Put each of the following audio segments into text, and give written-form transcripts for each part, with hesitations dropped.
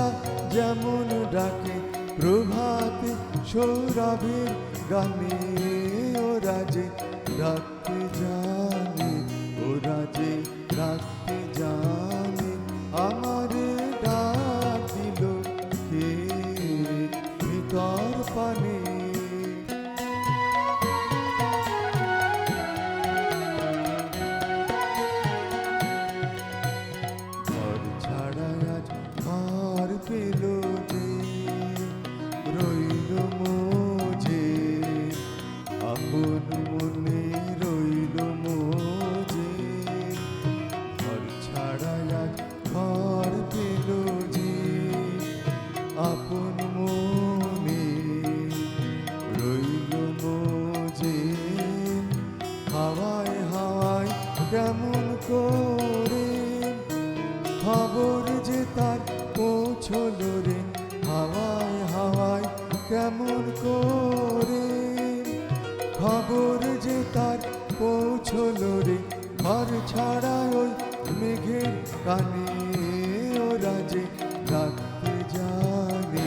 পাখিরা যেমন ডাকে প্রভাতে সৌরভের গানে, ওরা যে রাখতে জানে, ওরা যে রাখতে জানে। আমার ডাক দিল কে ভিতর পানে, ঘর ছাড়া আজ ঘর পেল যে, রইল মোজে আপন মনে, রইল মোজে। ঘর ছাড়া আজ ঘর পেল যে, আপন মনে রইল মোজে। হাওয়ায় হাওয়ায় কেমন করে খবর যে তার পৌঁছলো রে, হাওয়ায় হাওয়ায় কেমন করে খবর যে তার পৌঁছলো রে। ঘর ছাড়া ওই মেঘের কানে, ওরা যে রাখতে জানে,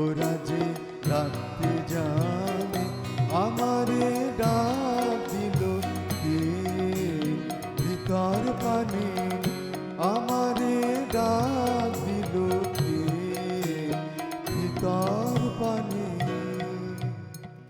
ওরা যে রাখতে জানে।